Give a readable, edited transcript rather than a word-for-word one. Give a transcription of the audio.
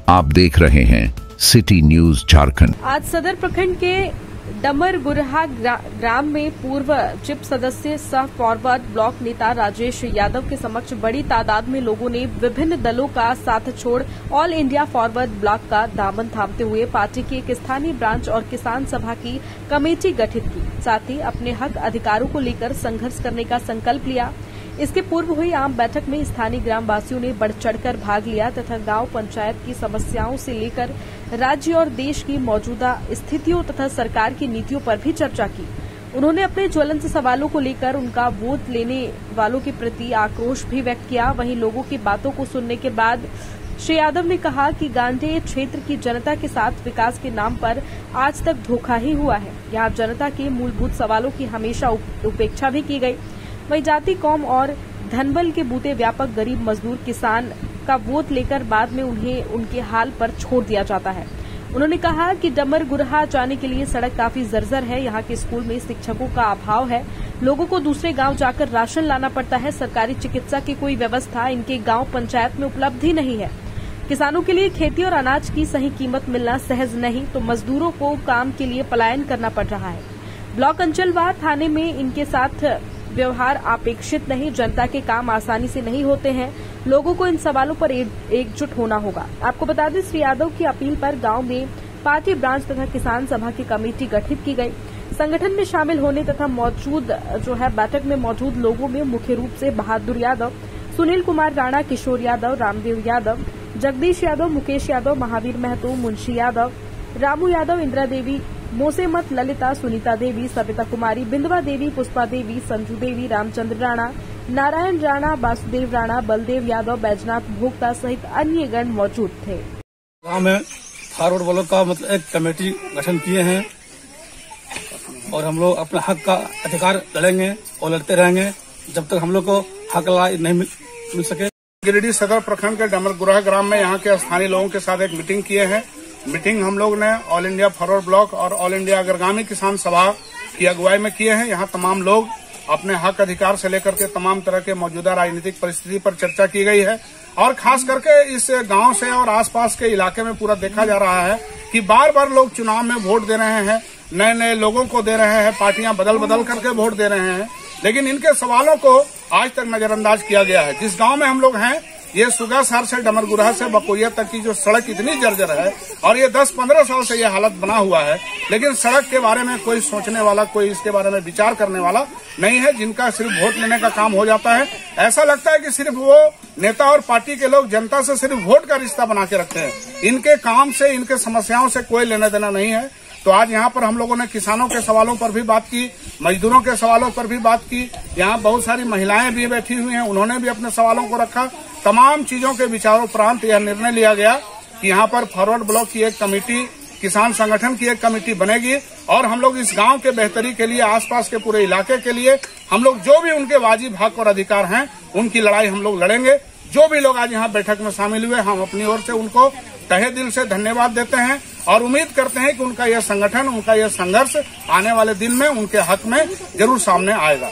आप देख रहे हैं सिटी न्यूज झारखंड। आज सदर प्रखंड के डमरगुरहा ग्राम में पूर्व जिप सदस्य सह फॉरवर्ड ब्लॉक नेता राजेश यादव के समक्ष बड़ी तादाद में लोगों ने विभिन्न दलों का साथ छोड़ ऑल इंडिया फॉरवर्ड ब्लॉक का दामन थामते हुए पार्टी की एक स्थानीय ब्रांच और किसान सभा की कमेटी गठित की। साथ ही अपने हक अधिकारों को लेकर संघर्ष करने का संकल्प लिया। इसके पूर्व हुई आम बैठक में स्थानीय ग्रामवासियों ने बढ़ चढ़कर भाग लिया तथा गांव पंचायत की समस्याओं से लेकर राज्य और देश की मौजूदा स्थितियों तथा सरकार की नीतियों पर भी चर्चा की। उन्होंने अपने ज्वलंत सवालों को लेकर उनका वोट लेने वालों के प्रति आक्रोश भी व्यक्त किया। वहीं लोगों की बातों को सुनने के बाद श्री यादव ने कहा कि गांडेय क्षेत्र की जनता के साथ विकास के नाम पर आज तक धोखा ही हुआ है। यहाँ जनता के मूलभूत सवालों की हमेशा उपेक्षा भी की गई। वही जाति, कौम और धनबल के बूते व्यापक गरीब मजदूर किसान का वोट लेकर बाद में उन्हें उनके हाल पर छोड़ दिया जाता है। उन्होंने कहा कि डमरगुरहा जाने के लिए सड़क काफी जर्जर है। यहाँ के स्कूल में शिक्षकों का अभाव है। लोगों को दूसरे गांव जाकर राशन लाना पड़ता है। सरकारी चिकित्सा की कोई व्यवस्था इनके गांव पंचायत में उपलब्ध ही नहीं है। किसानों के लिए खेती और अनाज की सही कीमत मिलना सहज नहीं तो मजदूरों को काम के लिए पलायन करना पड़ रहा है। ब्लॉक अंचलवार थाने में इनके साथ व्यवहार अपेक्षित नहीं। जनता के काम आसानी से नहीं होते हैं। लोगों को इन सवालों पर एकजुट होना होगा। आपको बता दें, श्री यादव की अपील पर गांव में पार्टी ब्रांच तथा किसान सभा की कमेटी गठित की गई। संगठन में शामिल होने तथा बैठक में मौजूद लोगों में मुख्य रूप से बहादुर यादव, सुनील कुमार राणा, किशोर यादव, रामदेव यादव, जगदीश यादव, मुकेश यादव, महावीर महतो, मुंशी यादव, रामू यादव, इंदिरा देवी, मोसेमत, ललिता, सुनीता देवी, सविता कुमारी, बिंदवा देवी, पुष्पा देवी, संजू देवी, रामचंद्र राणा, नारायण राणा, वासुदेव राणा, बलदेव यादव, बैजनाथ भोक्ता सहित अन्य गण मौजूद थे। गांव में फॉरवर्ड ब्लॉक का एक कमेटी गठन किए हैं और हम लोग अपने हक का अधिकार लड़ेंगे और लड़ते रहेंगे जब तक हम लोग को हक नहीं मिल सके। गिरिडीह सदर प्रखंड के डमरगुरहा ग्राम में यहाँ के स्थानीय लोगों के साथ एक मीटिंग किए हैं। मीटिंग हम लोग ने ऑल इंडिया फॉरवर्ड ब्लॉक और ऑल इंडिया अग्रगामी किसान सभा की अगुवाई में किए हैं। यहाँ तमाम लोग अपने हक अधिकार से लेकर के तमाम तरह के मौजूदा राजनीतिक परिस्थिति पर चर्चा की गई है और खास करके इस गांव से और आसपास के इलाके में पूरा देखा जा रहा है कि बार बार लोग चुनाव में वोट दे रहे हैं, नए नए लोगों को दे रहे हैं, पार्टियां बदल बदल करके वोट दे रहे हैं, लेकिन इनके सवालों को आज तक नजरअंदाज किया गया है। जिस गांव में हम लोग हैं, ये सुगासर से डमरगुरहा से बकोरिया तक की जो सड़क इतनी जर्जर है और ये 10-15 साल से ये हालत बना हुआ है, लेकिन सड़क के बारे में कोई सोचने वाला, कोई इसके बारे में विचार करने वाला नहीं है। जिनका सिर्फ वोट लेने का काम हो जाता है। ऐसा लगता है कि सिर्फ वो नेता और पार्टी के लोग जनता से सिर्फ वोट का रिश्ता बना के रखते हैं। इनके काम से, इनके समस्याओं से कोई लेना देना नहीं है। तो आज यहाँ पर हम लोगों ने किसानों के सवालों पर भी बात की, मजदूरों के सवालों पर भी बात की। यहाँ बहुत सारी महिलाएं भी बैठी हुई हैं, उन्होंने भी अपने सवालों को रखा। तमाम चीजों के विचारोपरांत यह निर्णय लिया गया कि यहाँ पर फॉरवर्ड ब्लॉक की एक कमेटी, किसान संगठन की एक कमेटी बनेगी और हम लोग इस गांव के बेहतरी के लिए, आसपास के पूरे इलाके के लिए हम लोग जो भी उनके वाजिब हक और अधिकार हैं, उनकी लड़ाई हम लोग लड़ेंगे। जो भी लोग आज यहाँ बैठक में शामिल हुए, हम अपनी ओर से उनको तहे दिल से धन्यवाद देते हैं और उम्मीद करते हैं कि उनका यह संगठन, उनका यह संघर्ष आने वाले दिन में उनके हक में जरूर सामने आएगा।